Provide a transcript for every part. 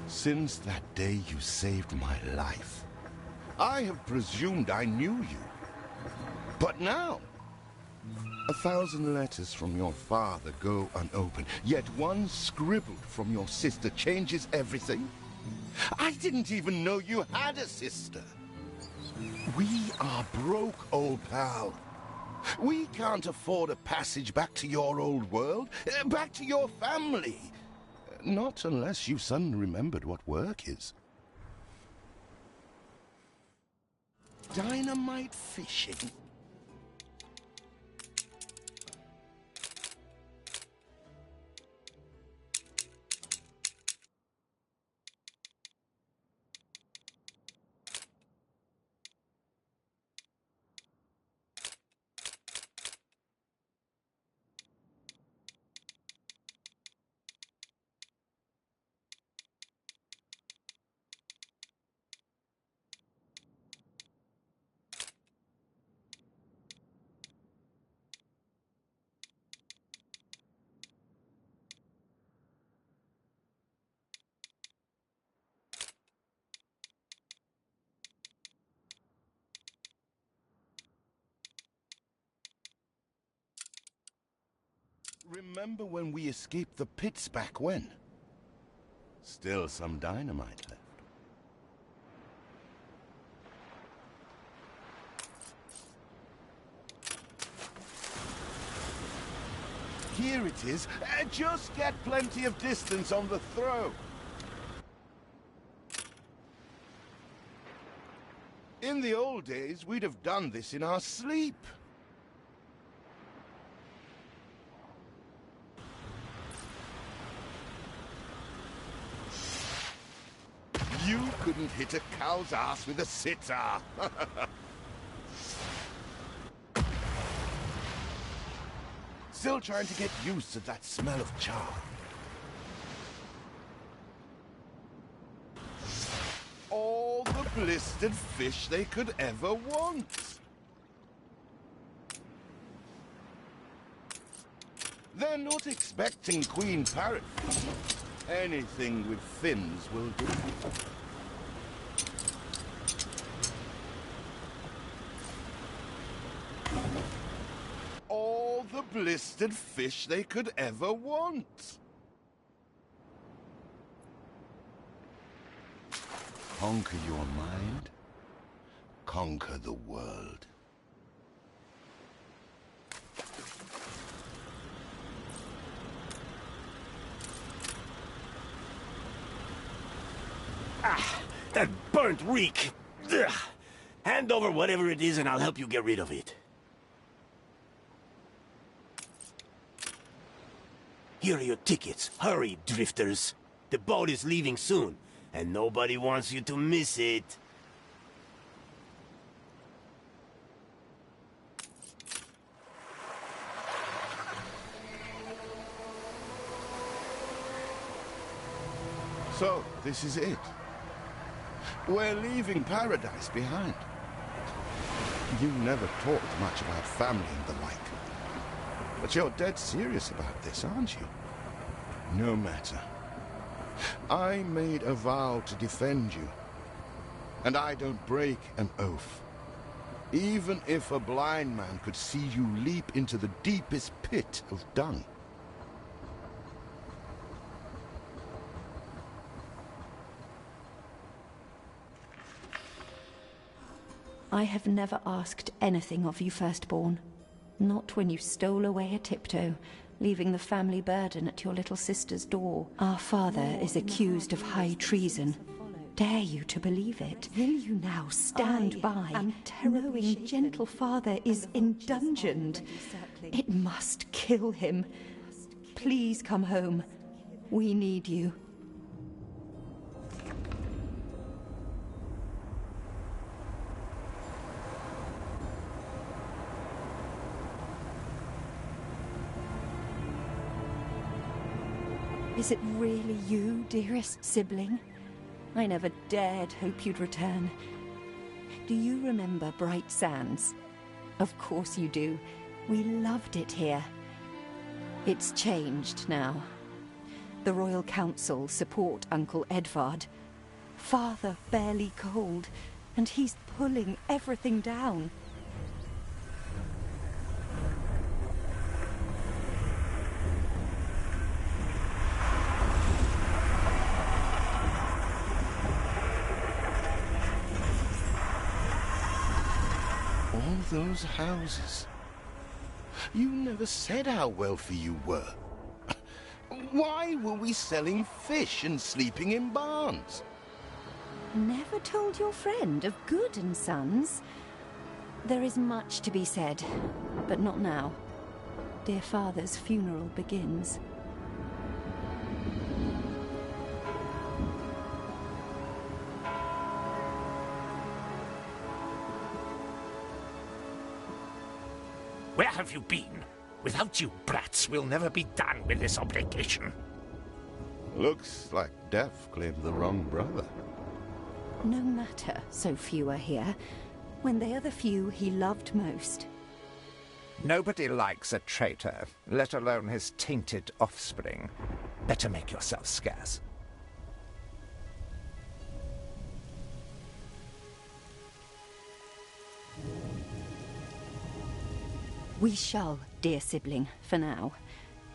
Since that day you saved my life, I have presumed I knew you. But now, 1,000 letters from your father go unopened, yet one scribbled from your sister changes everything? I didn't even know you had a sister. We are broke, old pal. We can't afford a passage back to your old world, back to your family. Not unless you suddenly remembered what work is. Dynamite fishing? Remember when we escaped the pits back when? Still some dynamite left. Here it is. Just get plenty of distance on the throw. In the old days, we'd have done this in our sleep. You couldn't hit a cow's ass with a sitar. Still trying to get used to that smell of char. All the blistered fish they could ever want. They're not expecting Queen Parrot. Anything with fins will do. All the blistered fish they could ever want. Conquer your mind, conquer the world. Ah, that burnt reek! Ugh. Hand over whatever it is and I'll help you get rid of it. Here are your tickets. Hurry, drifters. The boat is leaving soon, and nobody wants you to miss it. So, this is it. We're leaving paradise behind. You never talked much about family and the like. But you're dead serious about this, aren't you? No matter. I made a vow to defend you. And I don't break an oath. Even if a blind man could see you leap into the deepest pit of dung. I have never asked anything of you, firstborn. Not when you stole away a tiptoe, leaving the family burden at your little sister's door. Our father is accused of high treason. Dare you to believe it? Will you now stand by, knowing gentle father is indungeoned? It must kill him. Please come home. We need you. Is it really you, dearest sibling? I never dared hope you'd return. Do you remember Bright Sands? Of course you do. We loved it here. It's changed now. The Royal Council support Uncle Edvard. Father barely cold, and he's pulling everything down. All those houses. You never said how wealthy you were. Why were we selling fish and sleeping in barns? Never told your friend of Good and Sons? There is much to be said, but not now. Dear father's funeral begins. Where have you been? Without you brats, we'll never be done with this obligation. Looks like Death claimed the wrong brother. No matter, so few are here, when they are the few he loved most. Nobody likes a traitor, let alone his tainted offspring. Better make yourself scarce. We shall, dear sibling, for now.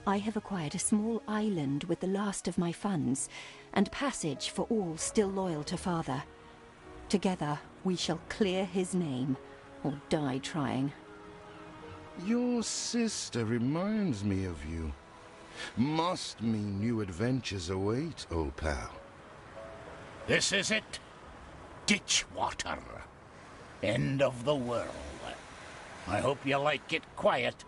I have acquired a small island with the last of my funds, and passage for all still loyal to father. Together, we shall clear his name, or die trying. Your sister reminds me of you. Must mean new adventures await, old pal. This is it. Ditch water. End of the world. I hope you like it quiet.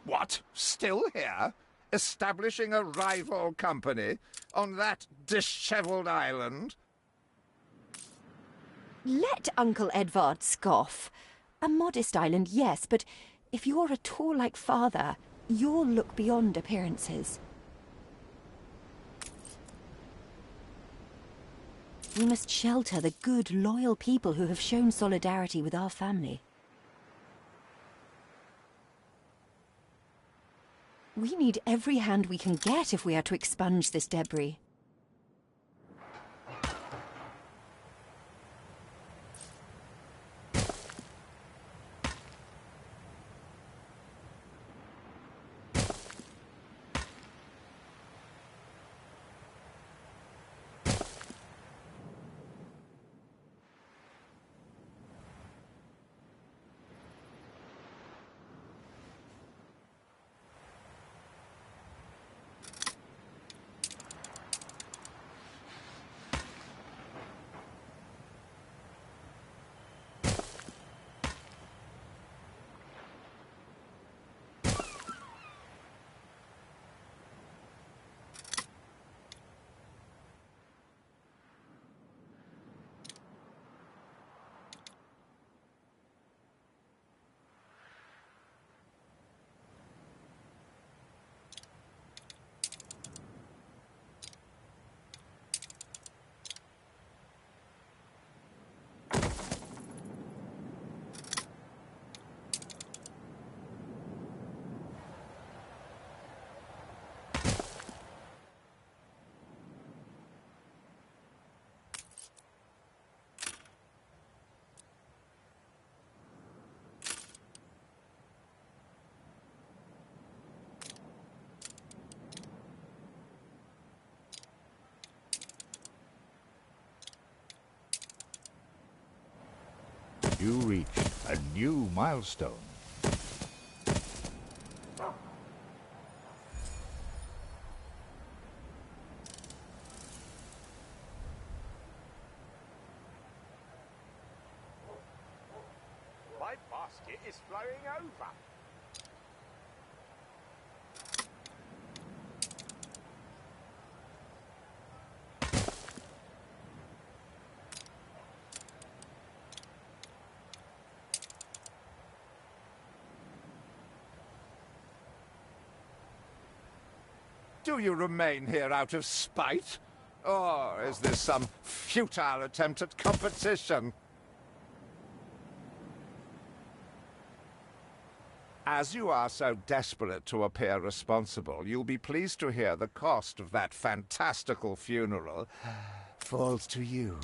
What? Still here? Establishing a rival company on that disheveled island? Let Uncle Edvard scoff. A modest island, yes, but if you're at all like father, you'll look beyond appearances. We must shelter the good, loyal people who have shown solidarity with our family. We need every hand we can get if we are to expunge this debris. You reach a new milestone. My basket is flowing over. Do you remain here out of spite? Or is this some futile attempt at competition? As you are so desperate to appear responsible, you'll be pleased to hear the cost of that fantastical funeral falls to you.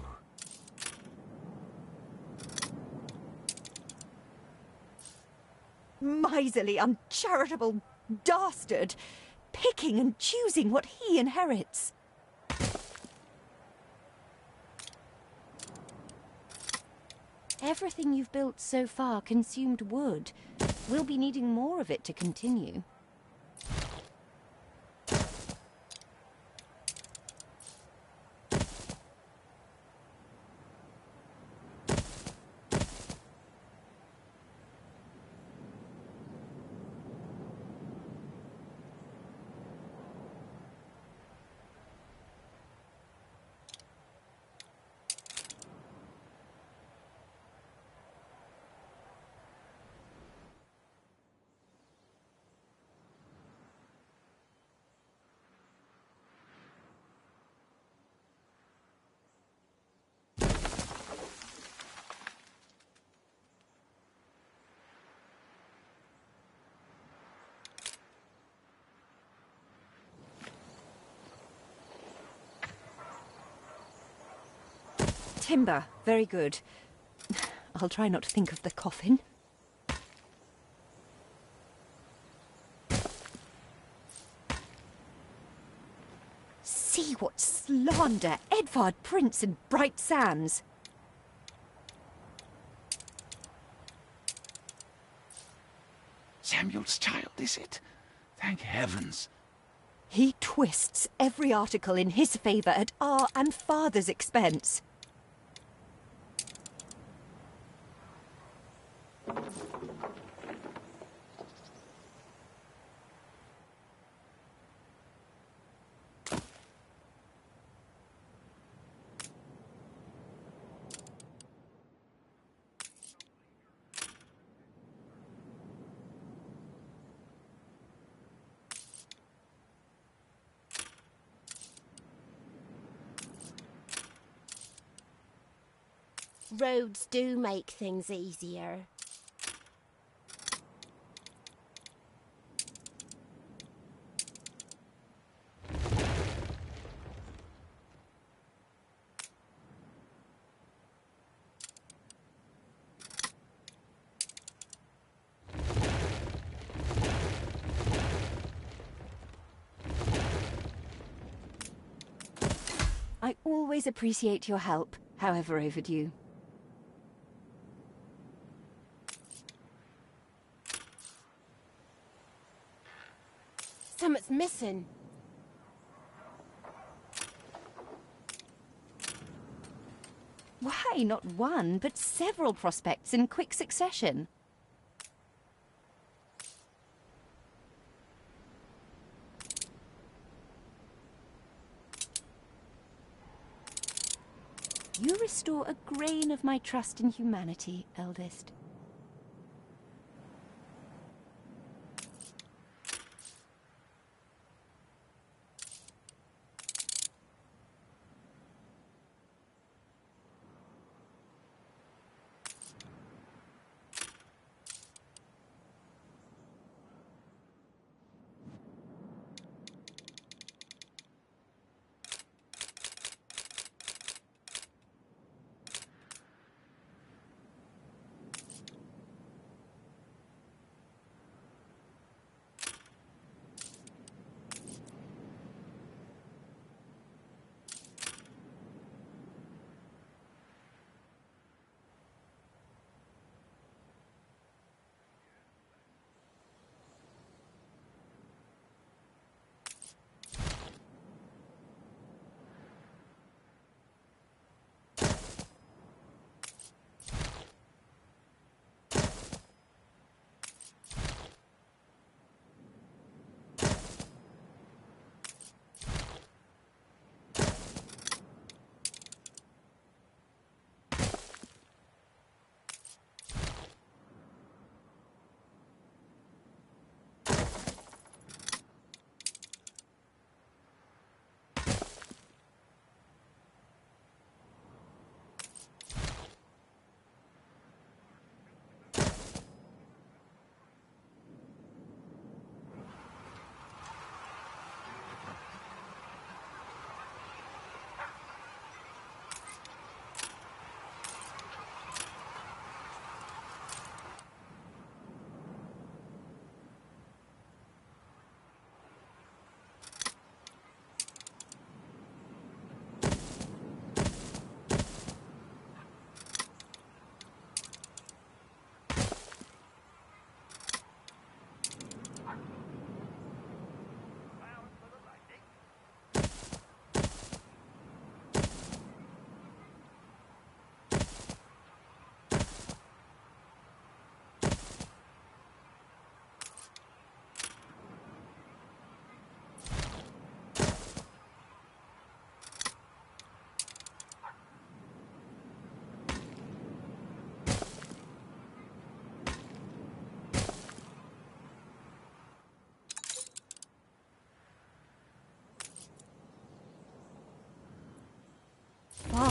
Miserly, uncharitable dastard! Picking and choosing what he inherits. Everything you've built so far consumed wood. We'll be needing more of it to continue. Timber, very good. I'll try not to think of the coffin. See what slander! Edvard Prince and Bright Sands! Samuel's child, is it? Thank heavens. He twists every article in his favour at our and Father's expense. Roads do make things easier. I always appreciate your help, however overdue. Something's missing. Why, not one, but several prospects in quick succession. You restore a grain of my trust in humanity, eldest.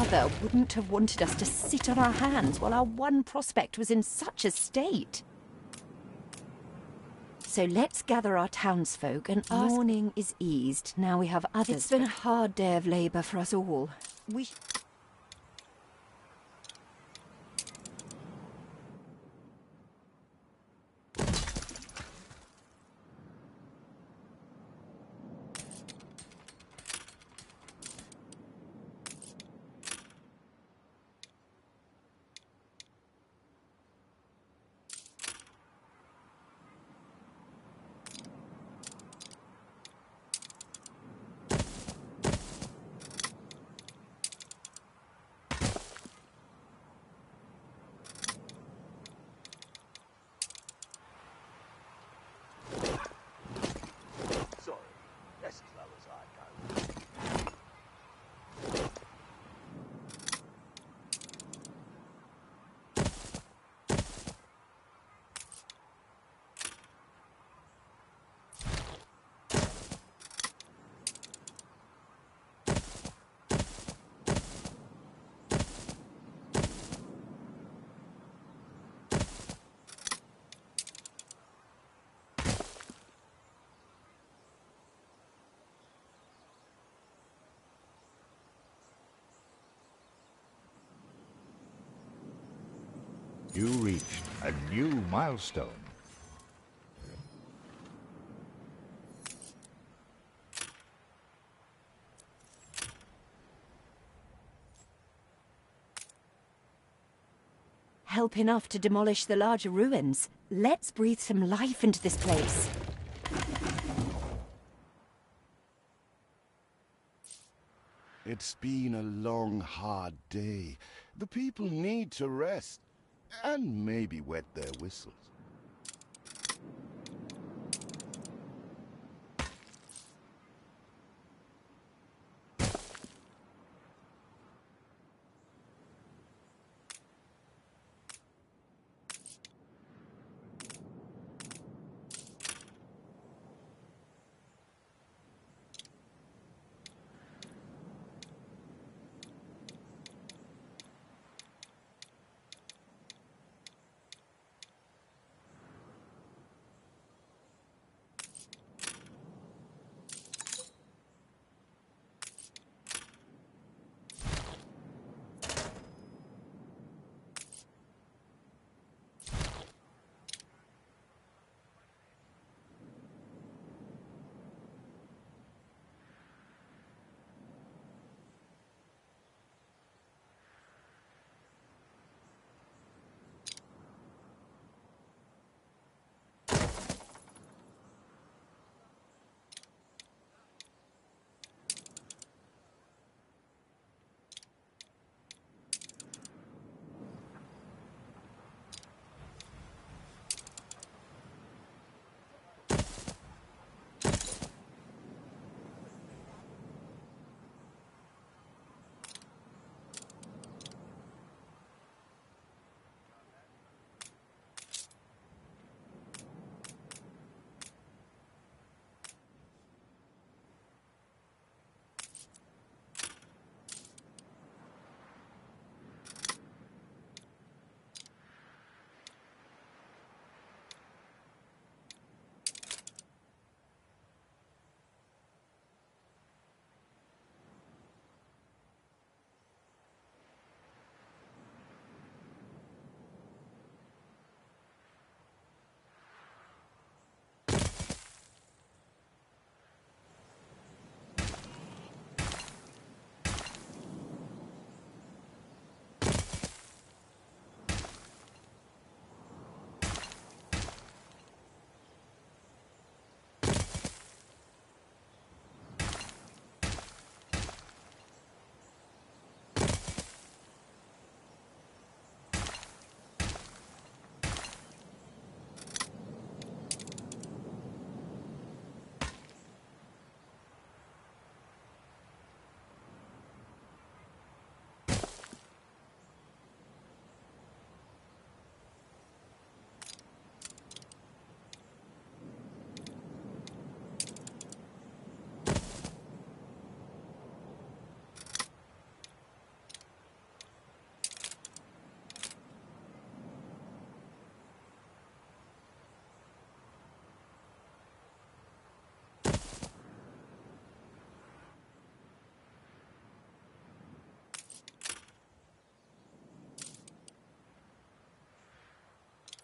father wouldn't have wanted us to sit on our hands while our one prospect was in such a state. So let's gather our townsfolk and ask... Mourning is eased, now we have others. It's been a hard day of labour for us all. We... You reached a new milestone. Help enough to demolish the larger ruins. Let's breathe some life into this place. It's been a long, hard day. The people need to rest. And maybe wet their whistles.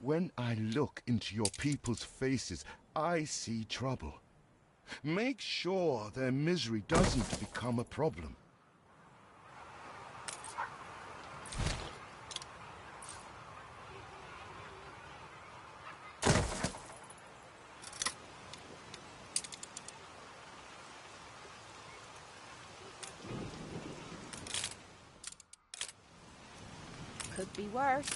When I look into your people's faces, I see trouble. Make sure their misery doesn't become a problem. Could be worse.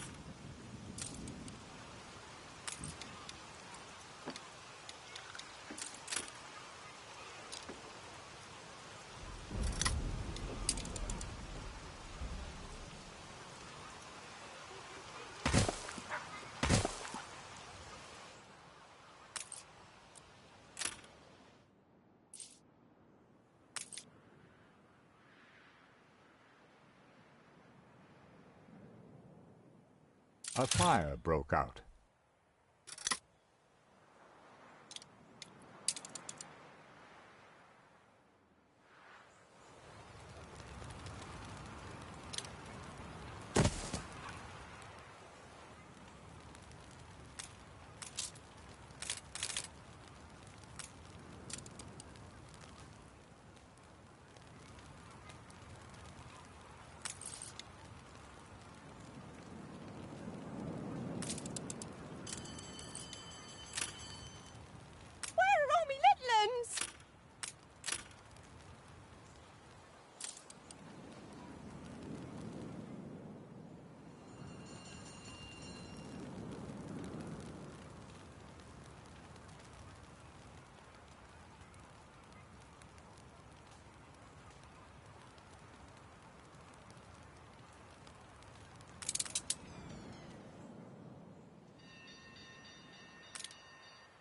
A fire broke out. Where are all me littlins?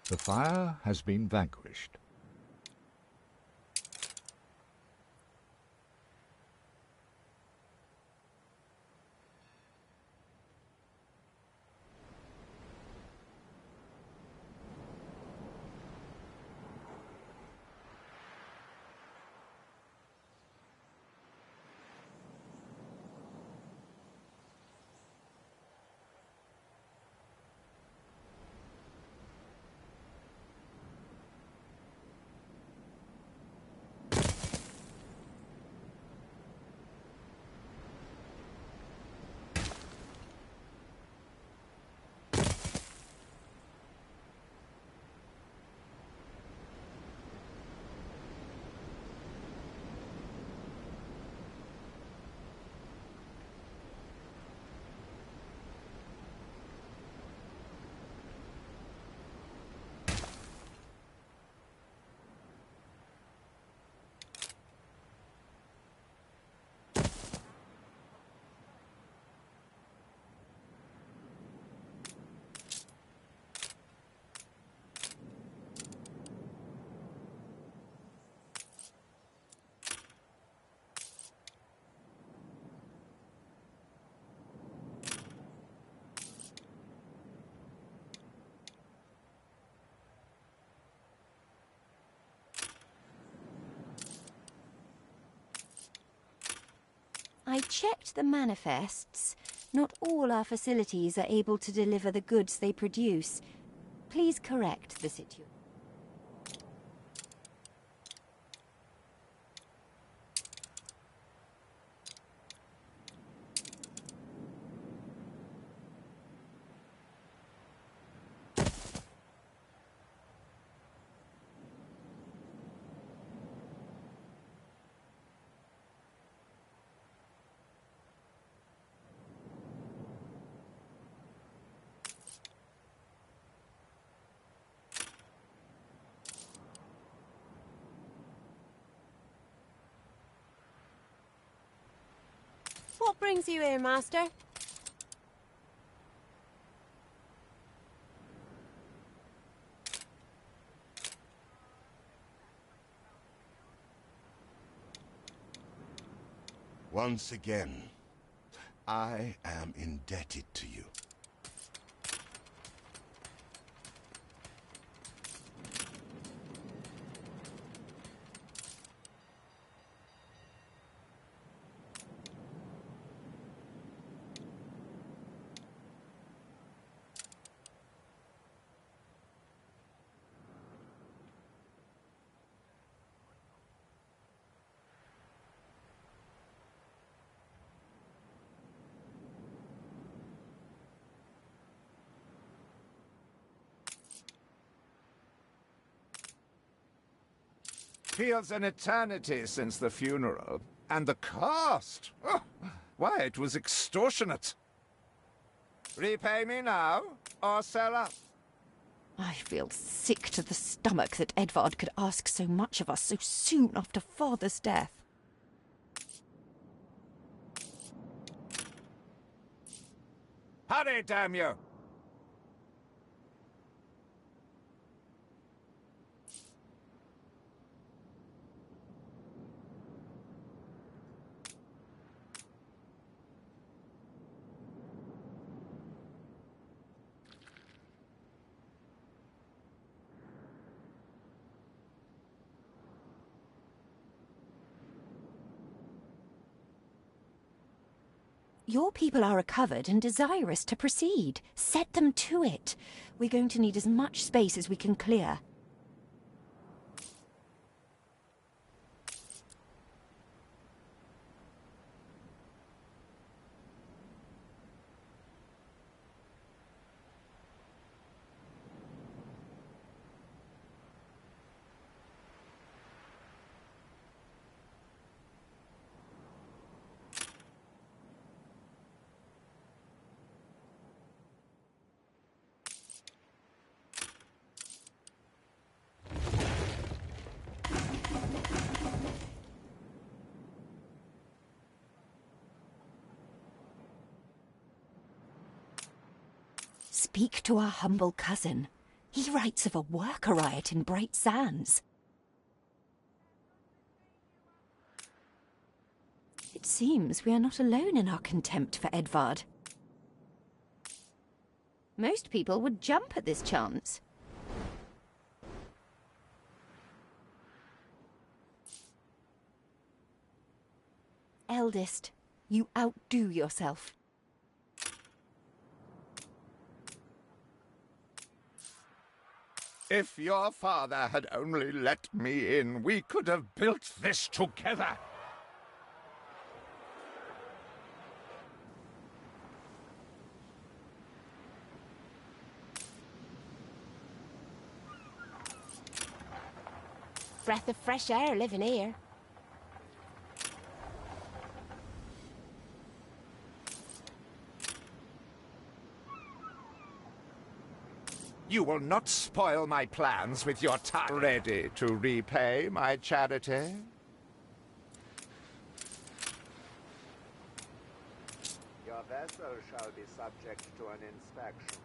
The fire has been vanquished. I checked the manifests. Not all our facilities are able to deliver the goods they produce. Please correct the situation. What brings you here, Master? Once again, I am indebted to you. feels an eternity since the funeral. And the cost! Oh, why, it was extortionate. Repay me now, or sell up. I feel sick to the stomach that Edvard could ask so much of us so soon after Father's death. Hurry, damn you! Your people are recovered and desirous to proceed. Set them to it. We're going to need as much space as we can clear. Speak to our humble cousin. He writes of a worker riot in Bright Sands. It seems we are not alone in our contempt for Edvard. Most people would jump at this chance. Eldest, you outdo yourself. If your father had only let me in, we could have built this together. Breath of fresh air living here. You will not spoil my plans with your tongue. Ready to repay my charity? Your vessel shall be subject to an inspection.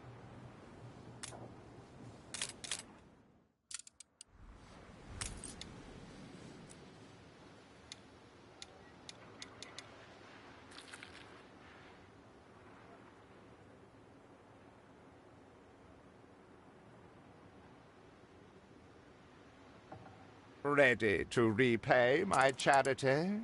Ready to repay my charity?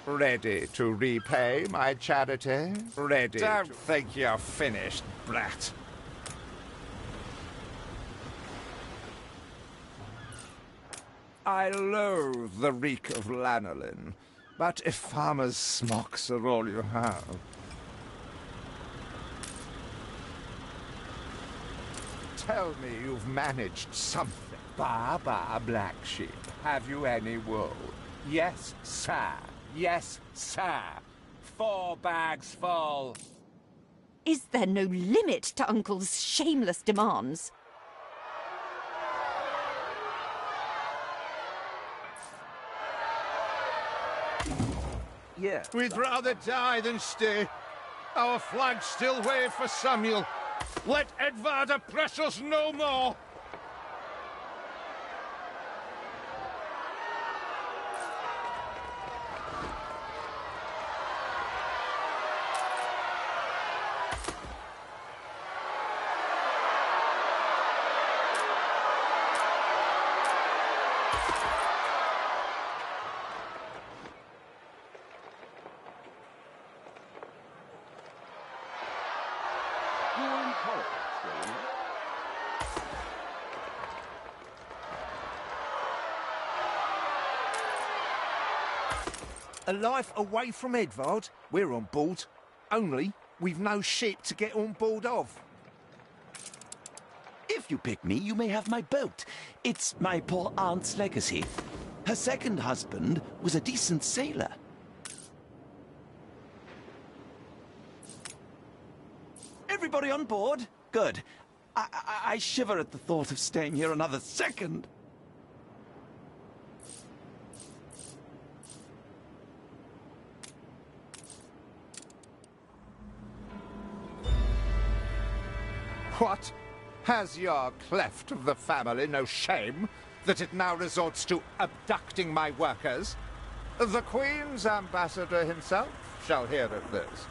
Ready to repay my charity? Ready. Don't think you're finished, brat. I loathe the reek of lanolin, but if farmers' smocks are all you have... Tell me you've managed something. Ba, black sheep. Have you any wool? Yes, sir. Yes, sir. 4 bags full. Is there no limit to Uncle's shameless demands? Yeah. We'd rather die than stay. Our flags still wave for Samuel. Let Edvard oppress us no more. A life away from Edvard? We're on board. Only we've no ship to get on board of. If you pick me, you may have my boat. It's my poor aunt's legacy. Her second husband was a decent sailor. Everybody on board? Good. I shiver at the thought of staying here another second. What? Has your cleft of the family no shame that it now resorts to abducting my workers? The Queen's ambassador himself shall hear of this.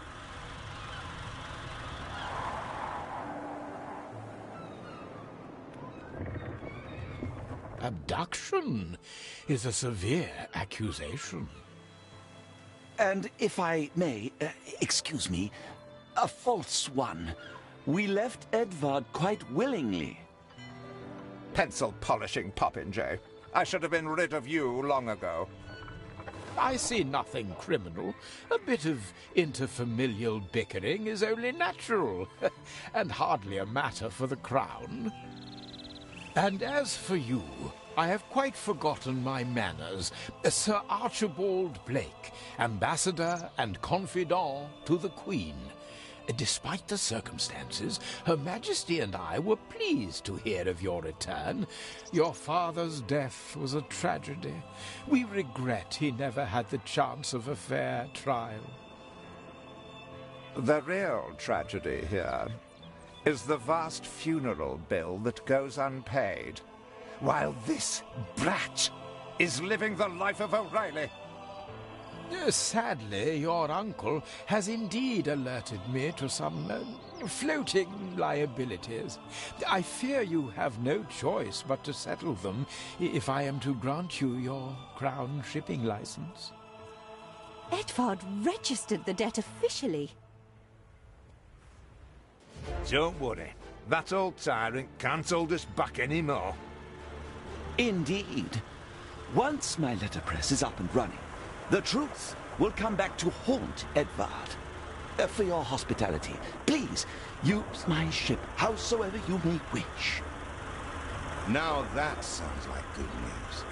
Abduction is a severe accusation. And if I may, excuse me, a false one. We left Edvard quite willingly. Pencil polishing popinjay. I should have been rid of you long ago. I see nothing criminal. A bit of interfamilial bickering is only natural, and hardly a matter for the crown. And as for you, I have quite forgotten my manners. Sir Archibald Blake, ambassador and confidant to the Queen. Despite the circumstances, Her Majesty and I were pleased to hear of your return. Your father's death was a tragedy. We regret he never had the chance of a fair trial. The real tragedy here is the vast funeral bill that goes unpaid, while this brat is living the life of O'Reilly. Sadly, your uncle has indeed alerted me to some floating liabilities. I fear you have no choice but to settle them if I am to grant you your crown shipping license. Edvard registered the debt officially. Don't worry. That old tyrant can't hold us back anymore. Indeed. Once my letterpress is up and running, the truth will come back to haunt Edvard. For your hospitality, please use my ship howsoever you may wish. Now that sounds like good news.